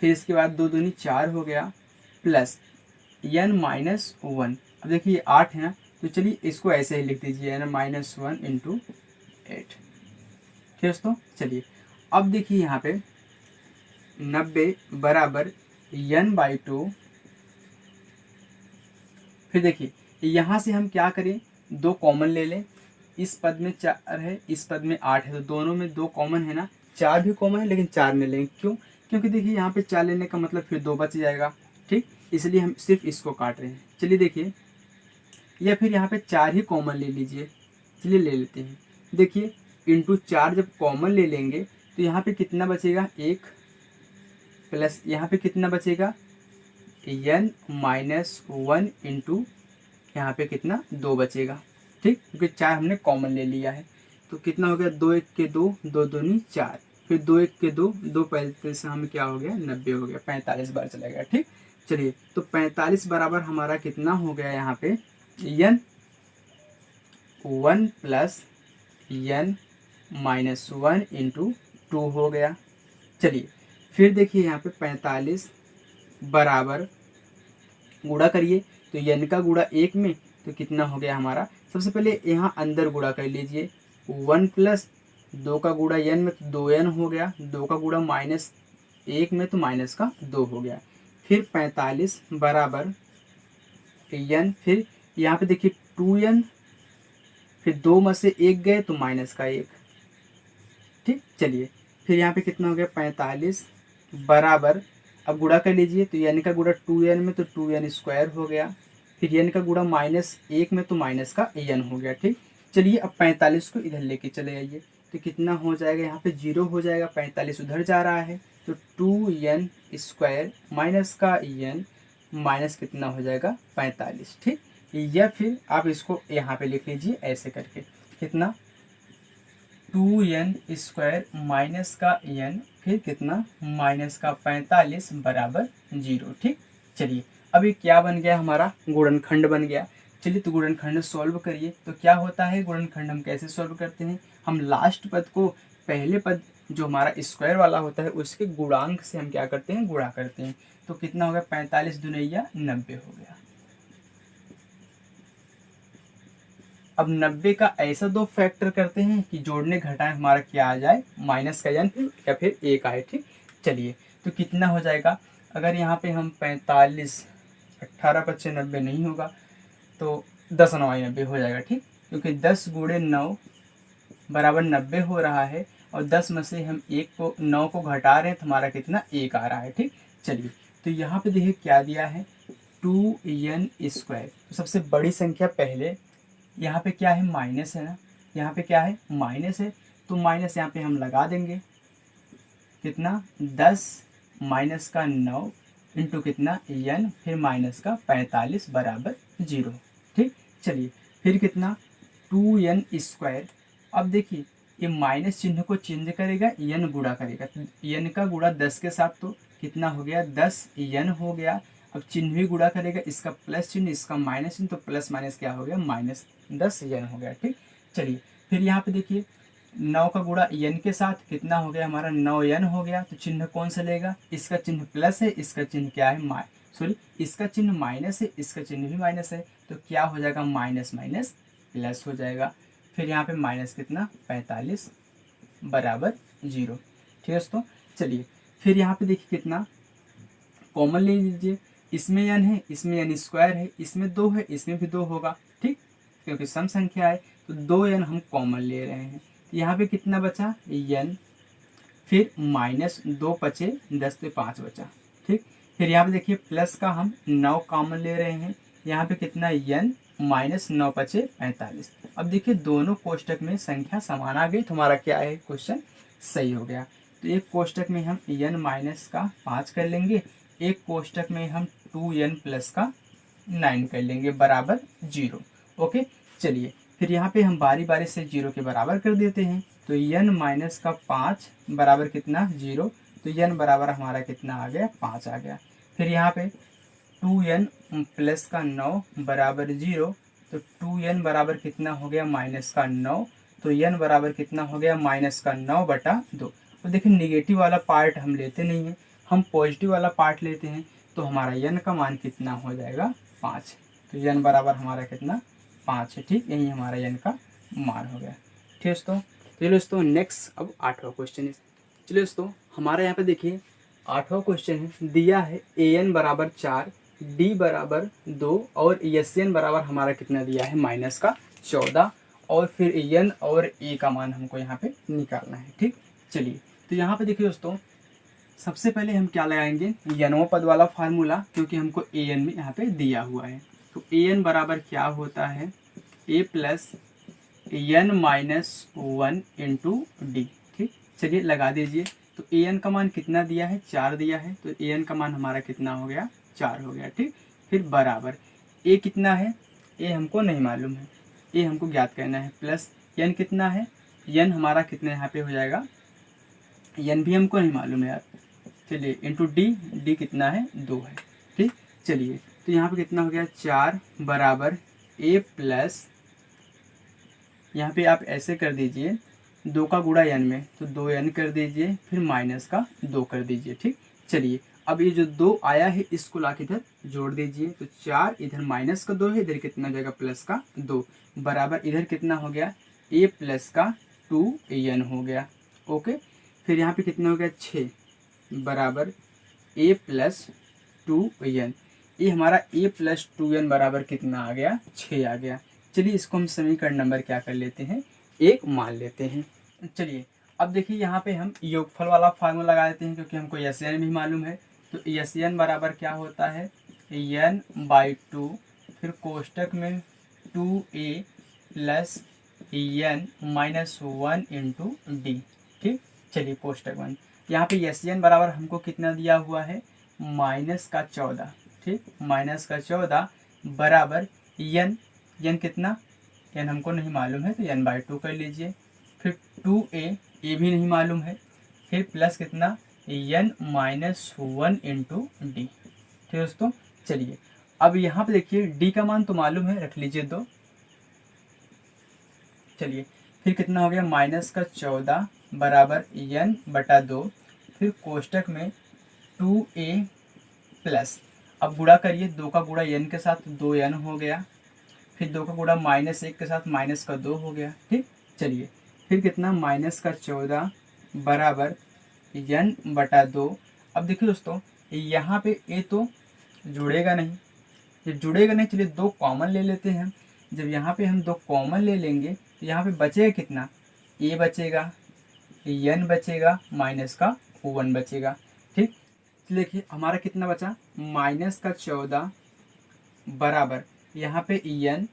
फिर इसके बाद 2 दूनी 4 हो गया, प्लस n-1। अब देखिए 8 है ना, तो चलिए इसको ऐसे ही लिख दीजिए n-1 इंटू 8। ठीक दोस्तों, चलिए अब देखिए यहाँ पे 90 बराबर n/2। फिर देखिए यहाँ से हम क्या करें, 2 कॉमन ले लें। इस पद में 4 है, इस पद में 8 है, तो दोनों में 2 कॉमन है ना। 4 भी कॉमन है लेकिन 4 में लेंगे, क्यों? क्योंकि देखिए यहाँ पे 4 लेने का मतलब फिर 2 बच जाएगा। ठीक, इसलिए हम सिर्फ इसको काट रहे हैं। चलिए देखिए, या फिर यहाँ पे 4 ही कॉमन ले लीजिए। चलिए ले लेते हैं। देखिए इंटू 4 जब कॉमन ले लेंगे तो यहाँ पे कितना बचेगा 1, प्लस यहाँ पे कितना बचेगा n-1 इंटू यहाँ पे कितना 2 बचेगा। ठीक, क्योंकि 4 हमने कॉमन ले लिया है। तो कितना हो गया 2 1 के 2, 2 दूनी 4, फिर 2 1 के 2, 2 पैंतीस से हमें क्या हो गया 90 हो गया, 45 बार चला गया। ठीक, चलिए तो 45 बराबर हमारा कितना हो गया यहाँ पे n-1 प्लस n-1 इंटू 2 हो गया। चलिए फिर देखिए यहाँ पे 45 बराबर गुणा करिए, तो n का गुणा 1 में तो कितना हो गया हमारा। सबसे पहले यहाँ अंदर गुणा कर लीजिए, 1 प्लस 2 का गुणा n में तो 2n हो गया, 2 का गुणा -1 में तो माइनस का 2 हो गया। फिर 45 बराबर n, फिर यहाँ पे देखिए 2n, फिर 2 में से 1 गए तो माइनस का 1। ठीक, चलिए फिर यहाँ पे कितना हो गया 45 बराबर, अब गुणा कर लीजिए, तो n का गुणा 2n में तो 2n² हो गया, फिर n का गुणा -1 में तो माइनस का n हो गया। ठीक, चलिए अब 45 को इधर लेके चले आइए, तो कितना हो जाएगा यहाँ पे 0 हो जाएगा, 45 उधर जा रहा है तो 2n² माइनस का n माइनस कितना हो जाएगा 45। ठीक, या फिर आप इसको यहाँ पे लिख लीजिए ऐसे करके, कितना 2n² माइनस का n, फिर कितना माइनस का 45 बराबर 0। ठीक, चलिए अब ये क्या बन गया हमारा गुणनखंड बन गया। चलिए तो गुणनखंड सॉल्व करिए। तो क्या होता है गुणनखंड, हम कैसे सॉल्व करते हैं, हम लास्ट पद को पहले पद जो हमारा स्क्वायर वाला होता है उसके गुणांक से हम क्या करते हैं गुणा करते हैं। तो कितना हो गया 45 दुनिया 90 हो गया। अब 90 का ऐसा 2 फैक्टर करते हैं कि जोड़ने घटाएं हमारा क्या आ जाए माइनस का n या फिर 1 आए। ठीक, चलिए तो कितना हो जाएगा, अगर यहाँ पे हम 45 18 25 90 नहीं होगा तो 10 9 90 हो जाएगा। ठीक, क्योंकि 10 गुणे 9 बराबर 90 हो रहा है, और 10 में से हम 9 को घटा रहे हैं तो हमारा कितना 1 आ रहा है। ठीक, चलिए तो यहाँ पे देखिए क्या दिया है 2n²। तो सबसे बड़ी संख्या पहले, यहाँ पे क्या है माइनस है ना, यहाँ पे क्या है माइनस है, तो माइनस यहाँ पे हम लगा देंगे, कितना 10 माइनस का 9 इंटू कितना n, फिर माइनस का 45 बराबर 0। ठीक, चलिए फिर कितना 2n²। अब देखिए ये माइनस चिन्ह को चेंज करेगा, n गुणा करेगा, तो n का गुणा 10 के साथ तो कितना हो गया 10n हो गया। अब चिन्ह भी गुणा करेगा, इसका प्लस चिन्ह इसका माइनस चिन्ह, तो प्लस माइनस क्या हो गया -10n हो गया। ठीक, चलिए फिर यहाँ पे देखिए 9 का गुणा n के साथ कितना हो गया हमारा 9n हो गया। तो चिन्ह कौन सा लेगा, इसका चिन्ह प्लस है, इसका चिन्ह क्या है इसका चिन्ह माइनस है, इसका चिन्ह भी माइनस है, तो क्या हो जाएगा माइनस माइनस प्लस हो जाएगा। फिर यहाँ पे माइनस कितना 45 बराबर 0। ठीक है दोस्तों, चलिए फिर यहाँ पे देखिए कितना कॉमन ले लीजिए, इसमें n है, इसमें n² है, इसमें 2 है, इसमें भी 2 होगा। ठीक, क्योंकि सम संख्या है तो 2n हम कॉमन ले रहे हैं। यहाँ पे कितना बचा n, फिर -2 बचे 10 पे 5 बचा। ठीक, फिर यहाँ पे देखिए प्लस का हम 9 कॉमन ले रहे हैं, यहाँ पे कितना n -9 बचे 45। अब देखिए दोनों कोष्टक में संख्या समान आ गई, तो हमारा क्या है क्वेश्चन सही हो गया। तो एक कोष्टक में हम n माइनस का 5 कर लेंगे, एक कोष्टक में हम 2n प्लस का 9 कर लेंगे बराबर 0। ओके, चलिए फिर यहाँ पे हम बारी बारी से 0 के बराबर कर देते हैं। तो n माइनस का 5 बराबर कितना 0, तो n बराबर हमारा कितना आ गया, 5 आ गया। फिर यहाँ पे 2n प्लस का 9 बराबर 0, तो 2n बराबर कितना हो गया, माइनस का 9, तो n बराबर कितना हो गया, माइनस का 9/2। तो देखिए निगेटिव वाला पार्ट हम लेते नहीं हैं, हम पॉजिटिव वाला पार्ट लेते हैं, तो हमारा n का मान कितना हो जाएगा, 5। तो n बराबर हमारा कितना, 5 है। ठीक, यही हमारा n का मान हो गया। ठीक दोस्तों, चलिए दोस्तों नेक्स्ट अब 8वां क्वेश्चन है। चलिए दोस्तों हमारे यहाँ पे देखिए 8वां क्वेश्चन है, दिया है an बराबर 4, d बराबर 2 और Sn बराबर हमारा कितना दिया है, माइनस का 14, और फिर n और a का मान हमको यहाँ पे निकालना है। ठीक, चलिए तो यहाँ पे देखिए दोस्तों सबसे पहले हम क्या लगाएंगे, यनों पद वाला फार्मूला, क्योंकि हमको an में यहाँ पे दिया हुआ है। तो an बराबर क्या होता है, a plus n minus 1 into d. ठीक, चलिए लगा दीजिए। तो an का मान कितना दिया है, 4 दिया है, तो an का मान हमारा कितना हो गया, 4 हो गया। ठीक, फिर बराबर a कितना है, a हमको नहीं मालूम है, a हमको ज्ञात करना है, प्लस n कितना है, n हमारा कितना यहाँ पे हो जाएगा, n भी हमको नहीं मालूम है यार, चलिए इंटू डी कितना है, 2 है। ठीक, चलिए तो यहाँ पे कितना हो गया, 4 बराबर a प्लस, यहाँ पे आप ऐसे कर दीजिए 2 का गुणा n में, तो 2n कर दीजिए, फिर माइनस का 2 कर दीजिए। ठीक, चलिए अब ये जो 2 आया है इसको ला के इधर जोड़ दीजिए, तो 4 इधर माइनस का 2 है, इधर कितना हो जाएगा, प्लस का 2 बराबर इधर कितना हो गया, a प्लस का 2n हो गया। ओके, फिर यहाँ पे कितना हो गया, 6 बराबर a प्लस 2n, ये हमारा a प्लस 2n बराबर कितना आ गया, 6 आ गया। चलिए इसको हम समीकरण नंबर क्या कर लेते हैं, 1 मान लेते हैं। चलिए अब देखिए यहाँ पे हम योगफल वाला फार्मूला लगा देते हैं, क्योंकि हमको Sn भी मालूम है। तो Sn बराबर क्या होता है, n/2, फिर कोष्टक में 2a plus n minus 1 into d. ठीक, चलिए कोष्टक 1, यहाँ पे Sn बराबर हमको कितना दिया हुआ है, माइनस का 14। ठीक, माइनस का 14 बराबर n कितना, n हमको नहीं मालूम है, तो n/2 कर लीजिए, फिर 2a भी नहीं मालूम है, फिर प्लस कितना, n माइनस 1 इंटू डी। ठीक दोस्तों, चलिए अब यहाँ पे देखिए d का मान तो मालूम है, रख लीजिए 2। चलिए फिर कितना हो गया, माइनस का 14 बराबर n/2, फिर कोष्टक में 2a प्लस, अब गुणा करिए, 2 का गुणा n के साथ 2n हो गया, फिर 2 का गुणा माइनस 1 के साथ माइनस का 2 हो गया। ठीक, चलिए फिर कितना, माइनस का 14 बराबर n/2। अब देखिए दोस्तों यहाँ पे a तो जुड़ेगा नहीं, जब जुड़ेगा नहीं, चलिए 2 कॉमन ले लेते हैं। जब यहाँ पे हम 2 कॉमन ले लेंगे तो यहाँ पे बचेगा कितना, a बचेगा, n बचेगा, माइनस का 1 बचेगा। ठीक, देखिए हमारा कितना बचा, माइनस का 14 बराबर यहाँ पे n,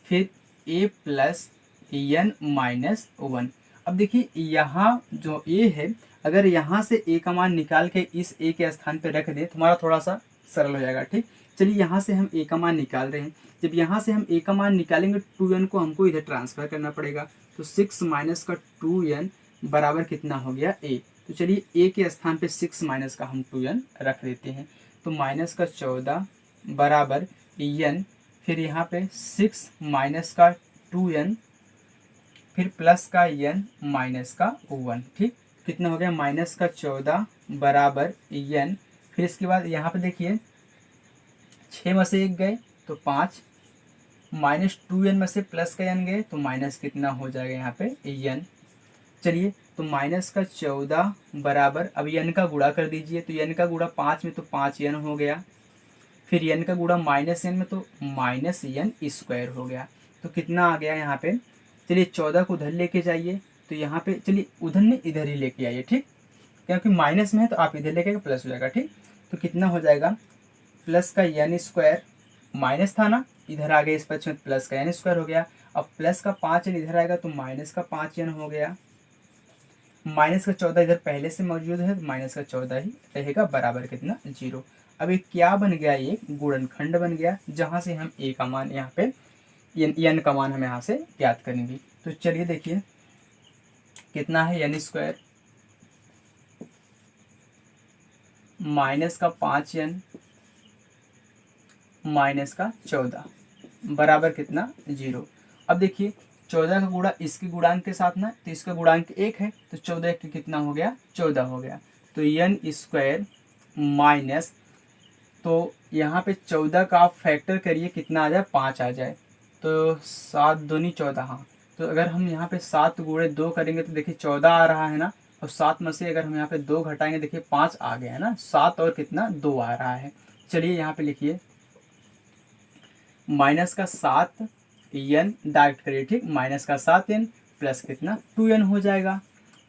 फिर a प्लस n माइनस 1। अब देखिए यहाँ जो a है, अगर यहाँ से a का मान निकाल के इस a के स्थान पे रख दें तो हमारा थोड़ा सा सरल हो जाएगा। ठीक, चलिए यहाँ से हम a का मान निकाल रहे हैं, जब यहाँ से हम a का मान निकालेंगे 2n को हमको इधर ट्रांसफर करना पड़ेगा, तो 6 माइनस का 2n बराबर कितना हो गया, a। तो चलिए a के स्थान पे 6 माइनस का हम 2n रख देते हैं, तो माइनस का 14 बराबर n, फिर यहाँ पे 6 माइनस का 2n, फिर प्लस का n माइनस का 1। ठीक, कितना हो गया, माइनस का 14 बराबर n, फिर इसके बाद यहाँ पे देखिए 6 में से 1 गए तो 5, माइनस 2n में से प्लस का n गए तो माइनस कितना हो जाएगा यहाँ पे n। चलिए तो माइनस का 14 बराबर, अब n का गुणा कर दीजिए, तो n का गुणा 5 में तो 5n हो गया, फिर n का गुणा माइनस n में तो माइनस n स्क्वायर हो गया। तो कितना आ गया यहाँ पे, चलिए 14 को उधर लेके जाइए, तो यहाँ पे चलिए उधर नहीं इधर ही लेके आइए। ठीक, क्योंकि माइनस में है तो आप इधर लेके प्लस हो जाएगा। ठीक, तो कितना हो जाएगा, प्लस का n स्क्वायर, माइनस था ना, इधर आ गया इस पक्ष में, प्लस का n स्क्वायर हो गया। अब प्लस का 5n इधर आएगा तो माइनस का 5n हो गया, माइनस का 14 इधर पहले से मौजूद है, माइनस का 14 ही रहेगा, बराबर कितना, 0। अब ये क्या बन गया, ये गुणनखंड बन गया, जहां से हम a का मान यहाँ पे n का मान हम यहाँ से ज्ञात करेंगे। तो चलिए देखिए कितना है n स्क्वायर, माइनस का 5n माइनस का 14 बराबर कितना 0। अब देखिए 14 का गुणा इसके गुणांक के साथ ना, तो इसका गुणांक 1 है, तो 14 के कितना हो गया 14 हो गया। तो n स्क्वायर माइनस, तो यहाँ पे 14 का आप फैक्टर करिए कितना आ जाए 5 आ जाए, तो 7 दूनी 14। हाँ, तो अगर हम यहाँ पे 7 गुणे 2 करेंगे तो देखिए 14 आ रहा है ना, और 7 में से अगर हम यहाँ पे 2 घटाएंगे देखिए 5 आ गया है ना, 7 और कितना 2 आ रहा है। चलिए यहाँ पे लिखिए माइनस का 7 n डायरेक्ट करिए, ठीक, माइनस का 7n प्लस कितना 2n हो जाएगा,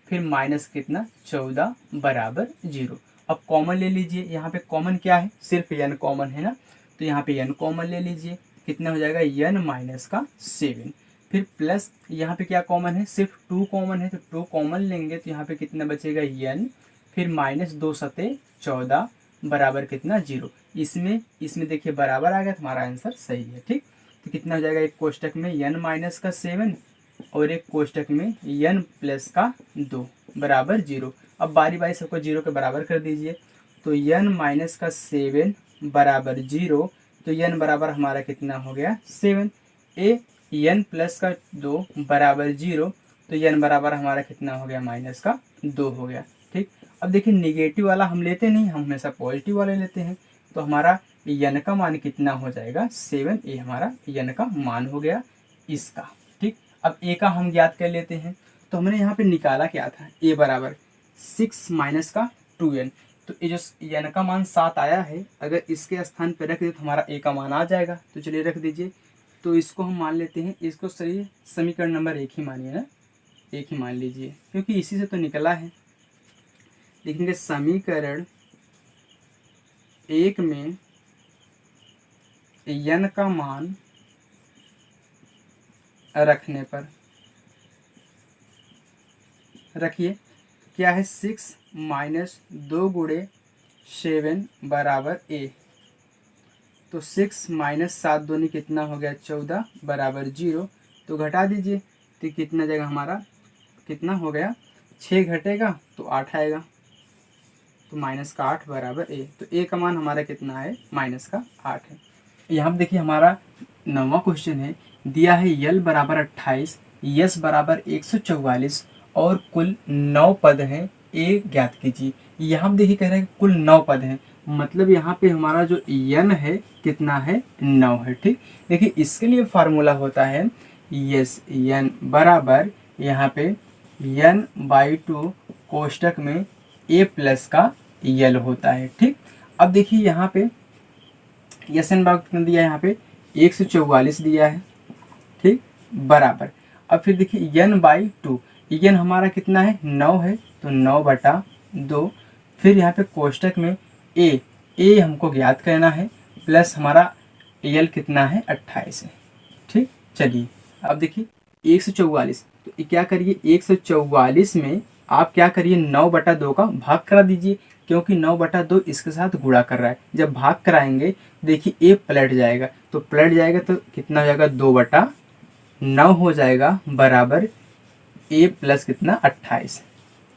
फिर माइनस कितना 14 बराबर 0। अब कॉमन ले लीजिए, यहाँ पे कॉमन क्या है, सिर्फ n कॉमन है ना, तो यहाँ पे n कॉमन ले लीजिए, कितना हो जाएगा n माइनस का 7, फिर प्लस यहाँ पे क्या कॉमन है, सिर्फ 2 कॉमन है, तो 2 कॉमन लेंगे तो यहाँ पे कितना बचेगा n, फिर माइनस 2 सते 14 बराबर कितना 0। इसमें देखिए बराबर आ गया, तो हमारा आंसर सही है, ठीक। तो कितना हो जाएगा, एक कोष्टक में n माइनस का 7 और एक कोष्टक में n प्लस का 2 बराबर 0। अब बारी बारी सबको 0 के बराबर कर दीजिए, तो n माइनस का 7 बराबर 0, तो n बराबर हमारा कितना हो गया 7। n प्लस का 2 बराबर 0, तो n बराबर हमारा कितना हो गया माइनस का 2 हो गया, ठीक। अब देखिए निगेटिव वाला हम लेते नहीं, हम हमेशा पॉजिटिव वाले लेते हैं, तो हमारा n का मान कितना हो जाएगा 7, ये हमारा n का मान हो गया इसका, ठीक। अब a का हम ज्ञात कर लेते हैं, तो हमने यहाँ पे निकाला क्या था, a बराबर 6 माइनस का 2n, तो ये जो n का मान 7 आया है, अगर इसके स्थान पर रख दे तो हमारा a का मान आ जाएगा, तो चलिए रख दीजिए। तो इसको हम मान लेते हैं, इसको सही समीकरण नंबर 1 ही मानिए ना, 1 ही मान लीजिए, क्योंकि इसी से तो निकला है। लिखेंगे समीकरण 1 में n का मान रखने पर, रखिए क्या है 6 माइनस 2 गुणे 7 बराबर a, तो 6 माइनस 7 दूनी कितना हो गया 14 बराबर 0, तो घटा दीजिए, तो कितना जाएगा हमारा, कितना हो गया 6 घटेगा तो 8 आएगा, तो माइनस का 8 बराबर a, तो a का मान हमारा कितना है माइनस का 8 है। यहाँ पे देखिए हमारा 9वां क्वेश्चन है, दिया है l बराबर 28, s बराबर 144 और कुल 9 पद हैं, a ज्ञात कीजिए। यहाँ देखिए कह रहे हैं कुल 9 पद हैं, मतलब यहाँ पे हमारा जो n है कितना है 9 है, ठीक। देखिए इसके लिए फार्मूला होता है यस n बराबर यहाँ पे n/2 कोष्टक में a प्लस का l होता है, ठीक। अब देखिए यहाँ पे यस n बराबर कितना दिया है, यहाँ पे 144 दिया है, ठीक, बराबर। अब फिर देखिए n/2, n हमारा कितना है 9 है, तो 9/2, फिर यहाँ पे कोष्टक में a हमको ज्ञात करना है, प्लस हमारा l कितना है 28 है, ठीक। चलिए अब देखिए 144, तो क्या करिए 144 में आप क्या करिए 9/2 का भाग करा दीजिए, क्योंकि 9/2 इसके साथ गुणा कर रहा है, जब भाग कराएंगे देखिए a पलट जाएगा, तो पलट जाएगा तो कितना हो जाएगा 2/9 हो जाएगा बराबर a प्लस कितना 28,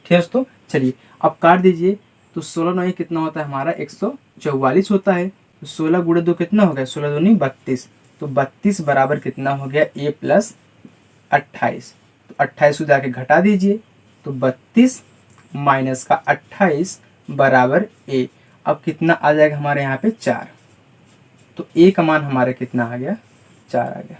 ठीक दोस्तों। चलिए अब काट दीजिए, तो 16 9 कितना होता है हमारा 144 होता है, तो 16 गुणे 2 कितना हो गया 16 दूनी 32, तो 32 बराबर कितना हो गया a प्लस 28, तो 28 को जाके घटा दीजिए, तो 32 माइनस का 28 बराबर a। अब कितना आ जाएगा हमारे यहाँ पे 4, तो a का मान हमारे कितना आ गया 4 आ गया।